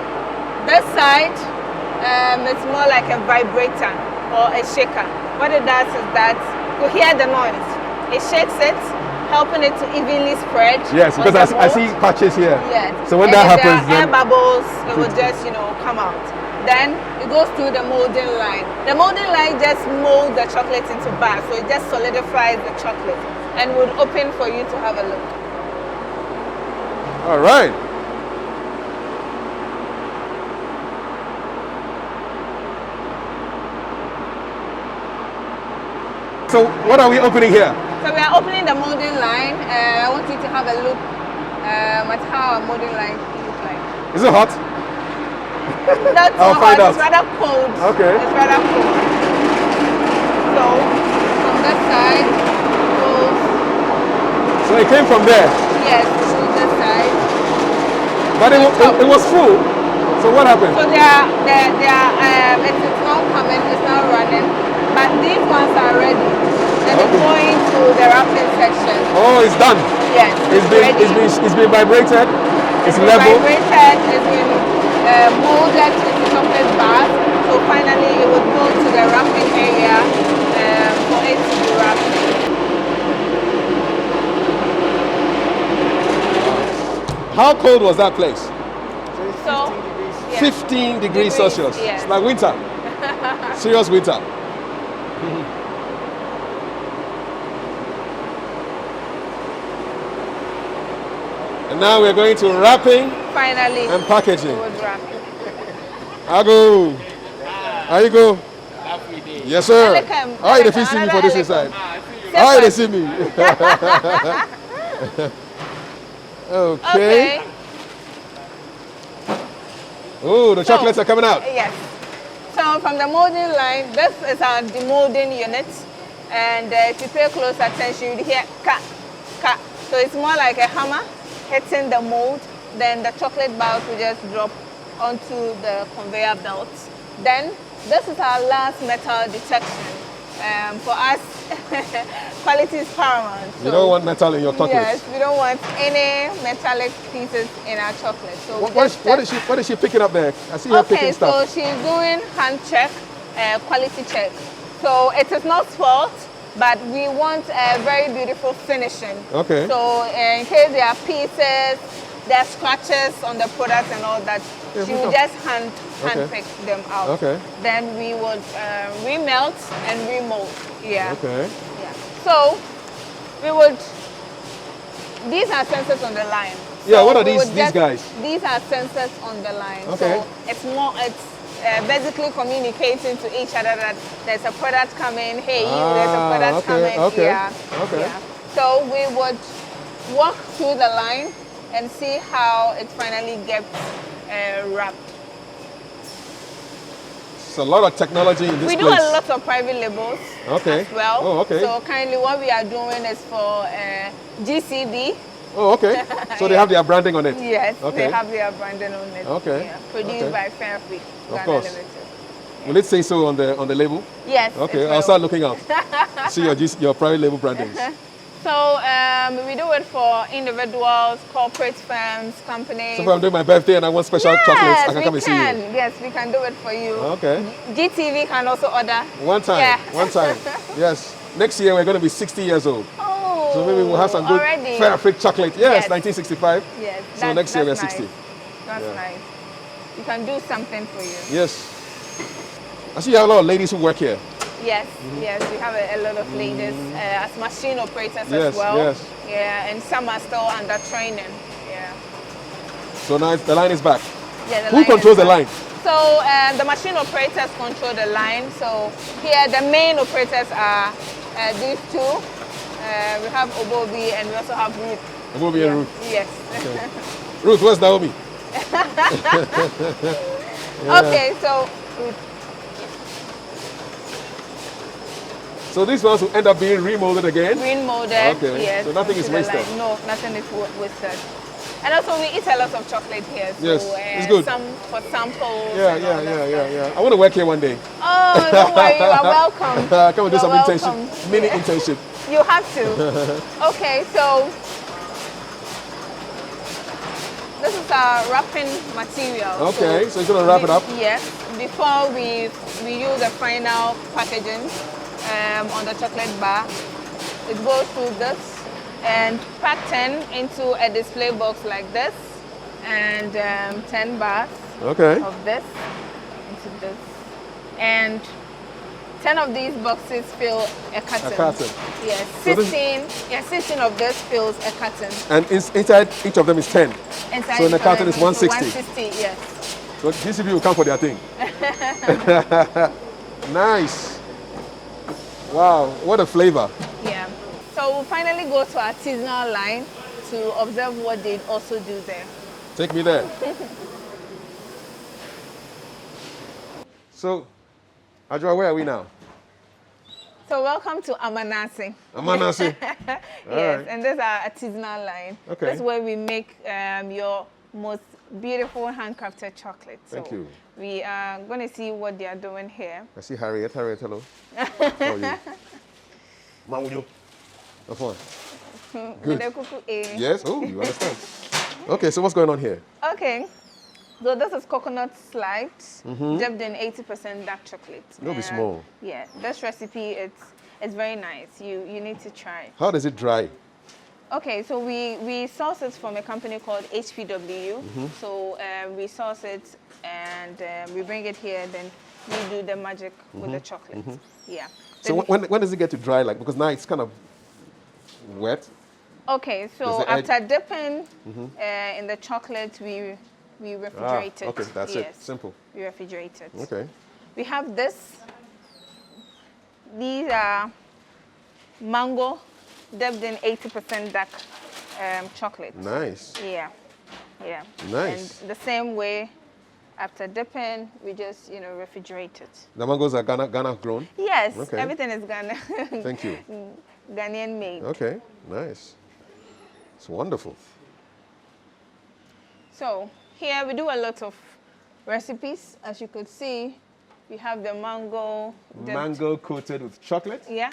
this side, it's more like a vibrator or a shaker. What it does is that you hear the noise. It shakes it, helping it to evenly spread. Yes, on because the I see mold. patches here. Yes. So when And that if there happens, are air then bubbles, it will just, come out. Then it goes through the molding line. The molding line just molds the chocolate into bars, so it just solidifies the chocolate and would open for you to have a look. all right. So what are we opening here? So we are opening the molding line. I want you to have a look at how our molding line looks like. Is it hot? That's I'll not find hot, out. it's rather cold. Okay. It's rather cold. So from that side goes, So it came from there, yes, to this side. but it was full. So what happened? So it's not coming, it's not running, but these ones are ready. Then it's Okay. going to the wrapping section. Oh, it's done. Yes, ready. It's been vibrated. It's been level. vibrated, it's been molded into chocolate bars. So finally it would go to the wrapping area for it to be wrapped. How cold was that place? So, yeah. 15 degrees Celsius. Yes. It's like winter. Serious winter. And now we're going to wrapping Finally, and packaging. it would wrap. Ago. How you go? Yes, sir. Welcome. How you Welcome. see me for Another this welcome. inside? How you see me? Okay. Oh, the chocolates are coming out. Yes. So from the molding line, this is our demolding unit. And if you pay close attention, you hear ka, ka. So it's more like a hammer hitting the mold. Then the chocolate bars will just drop onto the conveyor belt. Then this is our last metal detection. For us, quality is paramount. You don't want metal in your chocolates. Yes, we don't want any metallic pieces in our chocolate. So What is she picking up there? I see her okay, picking so stuff. she's doing hand check, quality check. So it is not spelt, but we want a very beautiful finishing. Okay. So in case there are pieces, there are scratches on the product and all that, Yeah, she we will know. just hand pick them out. Okay. Then we would remelt and remold. Yeah. Okay. Yeah. So we would. These are sensors on the line. Yeah, what are we these would guys? These are sensors on the line. Okay. So it's basically communicating to each other that there's a product coming. Hey, there's a product coming. Okay. Yeah. Okay. Yeah. So we would walk through the line and see how it finally gets wrapped. It's a lot of technology in this We place. do a lot of private labels Okay. as well. Oh, okay. So kindly what we are doing is for GCD. Oh, okay. So they have their branding on it. Yes, Okay. they have their branding on it. Okay. Yeah, produced Okay. by Fairafric, Ghana course. Limited. Will it say so on the label? Yes. Okay, it I'll will. start looking out. See your private label brandings. So we do it for individuals, corporate firms, companies. So if I'm doing my birthday and I want special chocolates, I can come and see you. Yes, we can do it for you. Okay. GTV can also order. One time. Yeah. One time. Yes. Next year we're going to be 60 years old. Oh, So maybe we'll have some good already. Fairafric chocolate. Yes, Yes. 1965. Yes. So next year we're that's 60. nice. That's Yeah. nice. We can do something for you. Yes. I see you have a lot of ladies who work here. Yes, yes, we have a lot of ladies as machine operators Yes, as well. yes. Yeah, and some are still under training. Yeah. So now the line is back. Yeah, Who controls the line? So the machine operators control the line. So here the main operators are these two. We have Obobi and we also have Ruth. Obobi and Ruth. Yes. Okay. Ruth, where's Naomi? Okay, so Ruth. So these ones will end up being remolded again? Remolded, okay. yes. So nothing is wasted? No, nothing is wasted. And also we eat a lot of chocolate here. So, yes, it's good. Some for samples. Yeah. I want to work here one day. Oh, don't worry, you are welcome. Come and do some internship, mini internship. You have to. Okay, so this is our wrapping material. Okay, so you're going to wrap it up? Yes, before we use the final packaging on the chocolate bar. It goes through this and pattern into a display box like this, and 10 bars of this into this, and 10 of these boxes fill a carton. A carton. Yes, 16 of this fills a carton. And inside each of them is 10. Inside so in the carton is 160. 160, yes. So these people will come for their thing. Nice. Wow, what a flavor. Yeah. So we'll finally go to artisanal line to observe what they also do there. Take me there. So, Ajwa, where are we now? So welcome to Amanase. Amanase. Yes, right. and this is our artisanal line. Okay. That's where we make your most beautiful handcrafted chocolate. Thank you. We are going to see what they are doing here. I see Harriet. Harriet, hello. How are you? Maudio. Good. Yes? Oh, you understand. Okay, so what's going on here? Okay. So this is coconut slides dipped in 80% dark chocolate. It'll be small. Yeah, this recipe it's very nice. You need to try. How does it dry? Okay, so we source it from a company called HPW. So we source it and we bring it here. Then we do the magic with the chocolate. Yeah. So when does it get to dry? Like, because now it's kind of wet. Okay, so after dipping in the chocolate, we refrigerate it. Okay, that's it. Simple. We refrigerate it. Okay. We have this. These are mango dipped in 80% dark chocolate. Nice. Yeah. Nice. And the same way, after dipping, we just refrigerate it. The mangoes are Ghana grown? Yes. Okay. Everything is Ghana. Thank you. Ghanaian made. Okay. Nice. It's wonderful. So here we do a lot of recipes. As you could see, we have the mango dipped. Mango coated with chocolate. Yeah.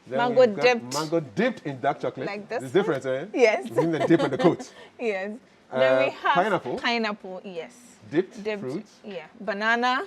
Then Mango dipped. Mango dipped in dark chocolate. Like this. It's different, eh? Yes. Between the dip and the coat. Yes. Then we have pineapple. Pineapple, yes. Dipped fruits. Yeah. Banana.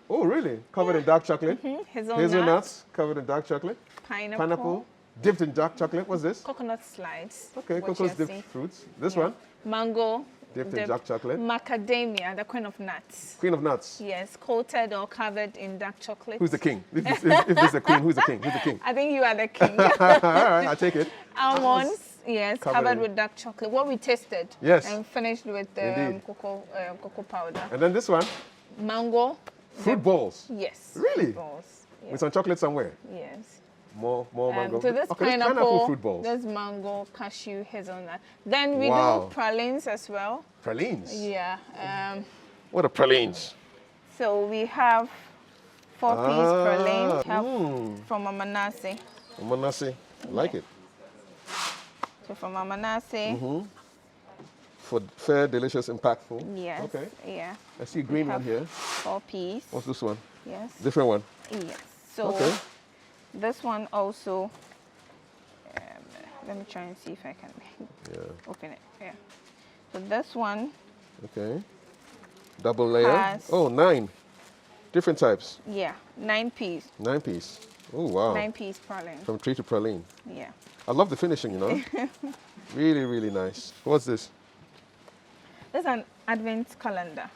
Oh, really? Covered in dark chocolate. Hazelnuts. Covered in dark chocolate. Pineapple. Dipped in dark chocolate. What's this? Coconut slides. Okay, coconut dipped fruits. This one? Mango. Dipped in dark chocolate. Macadamia, the queen of nuts. Queen of nuts. Yes, coated or covered in dark chocolate. Who's the king? If this is the queen, who's the king? Who's the king? I think you are the king. All right, I'll take it. Almonds, yes, covered in- with dark chocolate. What we tasted. Yes. And finished with Indeed. cocoa powder. And then this one, Mango. fruit balls. Yes. Really? Fruit balls. With some chocolate somewhere. Yes. More mango. So this okay, pineapple, fruit balls. this mango, cashew, hazelnut. Then we Wow. do pralines as well. Pralines. Yeah. What are pralines? So we have 4-piece praline. We have from Amanase. Amanase. Like it. So from Amanase. For fair, delicious, impactful. Yes. Okay. Yeah. I see a green one here. 4-piece. What's this one? Yes. Different one. Yes. So Okay. this one also. Let me try and see if I can open it. Yeah. So this one. Okay. Double layer. Has- Oh, 9. Different types. Yeah. 9-piece. 9-piece. Oh, wow. 9-piece praline. From tree to praline. Yeah. I love the finishing, Really, really nice. What's this? This is an advent calendar.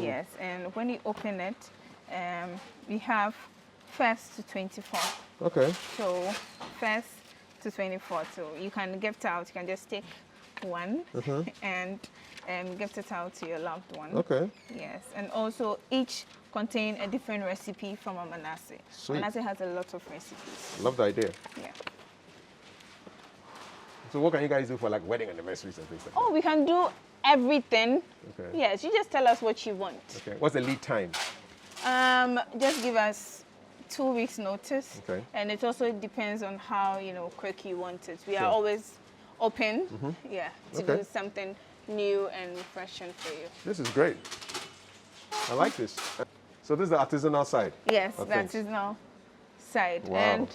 Yes, and when you open it, we have 1st to 24. Okay. So 1st to 24. So you can gift out. You can just take one and gift it out to your loved one. Okay. Yes, and also each contain a different recipe from a Manasseh. Sweet. Manasseh has a lot of recipes. Love the idea. Yeah. So what can you guys do for like wedding anniversaries and things like Oh, we can do everything. Okay. Yes, you just tell us what you want. that? Okay. What's the lead time? Just give us 2 weeks notice. Okay. And it also depends on how, quick you want it. We Sure. are always open, to Okay. do something new and refreshing for you. This is great. I like this. So this is the artisanal side. Yes, of that things. is now side. Wow. And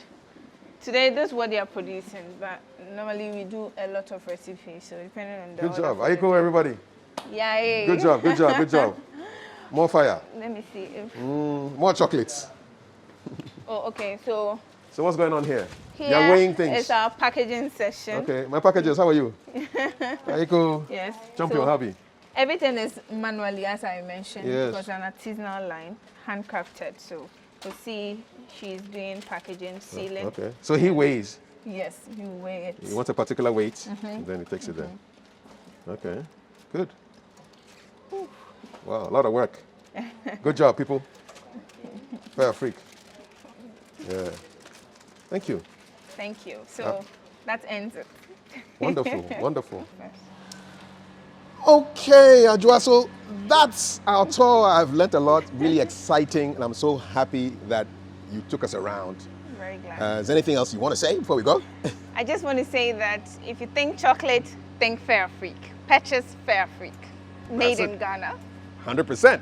today, this is what they are producing. But normally, we do a lot of recipes. So depending on the Good order job. for Are you the cool, day. everybody? Yeah. Good job. Good job. Good job. More fire. Let me see if. More chocolates. Oh, okay. So So what's going on here? here You're weighing things. is our packaging session. Okay. My packages. How are you? Are you cool? Yes. Jump so your hubby. everything is manually, as I mentioned, Yes. because an artisanal line, handcrafted. So you'll see she's doing packaging, sealing. Okay. So he weighs. Yes, you weigh it. He wants a particular weight, then he takes it there. Okay. Good. Wow. A lot of work. Good job, people. Fairafric. Yeah. Thank you. Thank you. So that ends it. Wonderful. Wonderful. Okay, Ajua, so that's our tour. I've learnt a lot, really exciting, and I'm so happy that you took us around. Very glad. Is there anything else you want to say before we go? I just want to say that if you think chocolate, think Fairafric. Purchase Fairafric. Made That's in it. Ghana. 100%.